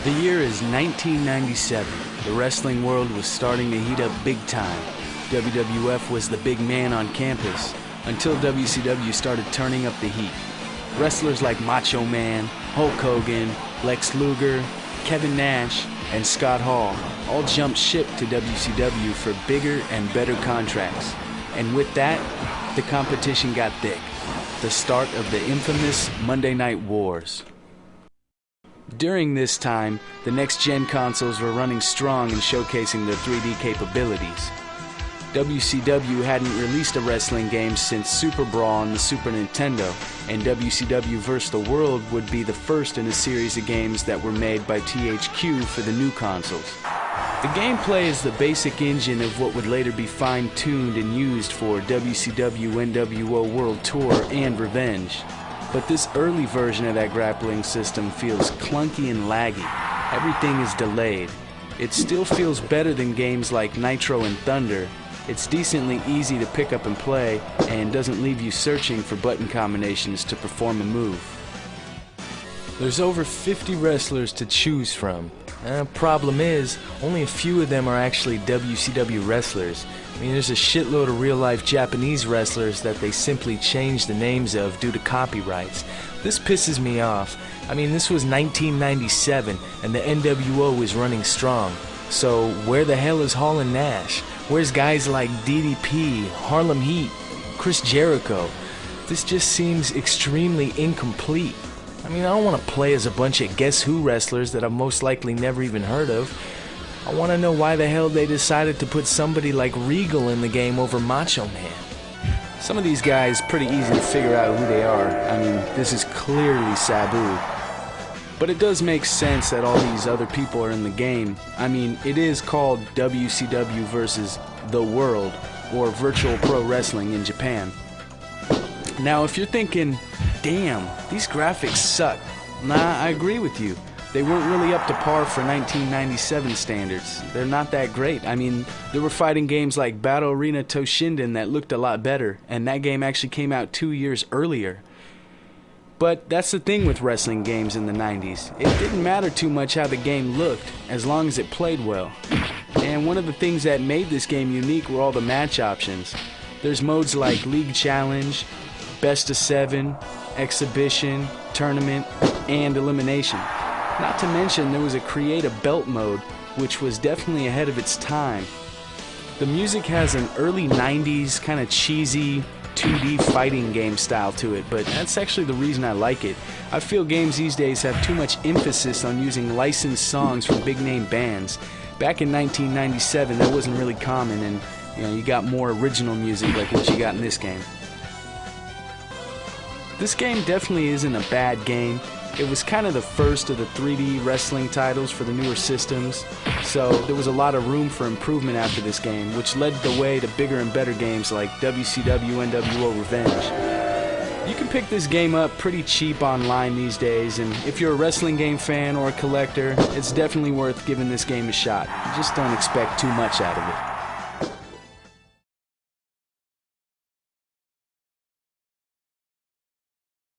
The year is 1997. The wrestling world was starting to heat up big time. WWF was the big man on campus until WCW started turning up the heat. Wrestlers like Macho Man, Hulk Hogan, Lex Luger, Kevin Nash, and Scott Hall all jumped ship to WCW for bigger and better contracts. And with that, the competition got thick. The start of the infamous Monday Night Wars. During this time, the next-gen consoles were running strong and showcasing their 3D capabilities. WCW hadn't released a wrestling game since Super Brawl on the Super Nintendo, and WCW vs. the World would be the first in a series of games that were made by THQ for the new consoles. The gameplay is the basic engine of what would later be fine-tuned and used for WCW NWO World Tour and Revenge. But this early version of that grappling system feels clunky and laggy. Everything is delayed. It still feels better than games like Nitro and Thunder. It's decently easy to pick up and play, and doesn't leave you searching for button combinations to perform a move. There's over 50 wrestlers to choose from. Problem is, only a few of them are actually WCW wrestlers. I mean, there's a shitload of real-life Japanese wrestlers that they simply changed the names of due to copyrights. This pisses me off. I mean, this was 1997, and the NWO was running strong. So, where the hell is Hall and Nash? Where's guys like DDP, Harlem Heat, Chris Jericho? This just seems extremely incomplete. I mean, I don't want to play as a bunch of Guess Who wrestlers that I've most likely never even heard of. I want to know why the hell they decided to put somebody like Regal in the game over Macho Man. Some of these guys, pretty easy to figure out who they are. I mean, this is clearly Sabu. But it does make sense that all these other people are in the game. I mean, it is called WCW versus the World, or Virtual Pro Wrestling in Japan. Now, if you're thinking, damn, these graphics suck. Nah, I agree with you. They weren't really up to par for 1997 standards. They're not that great. I mean, there were fighting games like Battle Arena Toshinden that looked a lot better, and that game actually came out 2 years earlier. But that's the thing with wrestling games in the 90s. It didn't matter too much how the game looked, as long as it played well. And one of the things that made this game unique were all the match options. There's modes like League Challenge, Best of 7, Exhibition, Tournament, and Elimination. Not to mention there was a Create a Belt mode, which was definitely ahead of its time. The music has an early 90s kind of cheesy 2D fighting game style to it, but that's actually the reason I like it. I feel games these days have too much emphasis on using licensed songs from big name bands. Back in 1997 that wasn't really common, and you got more original music like what you got in this game. This game definitely isn't a bad game. It was kind of the first of the 3D wrestling titles for the newer systems, so there was a lot of room for improvement after this game, which led the way to bigger and better games like WCW NWO Revenge. You can pick this game up pretty cheap online these days, and if you're a wrestling game fan or a collector, it's definitely worth giving this game a shot. You just don't expect too much out of it.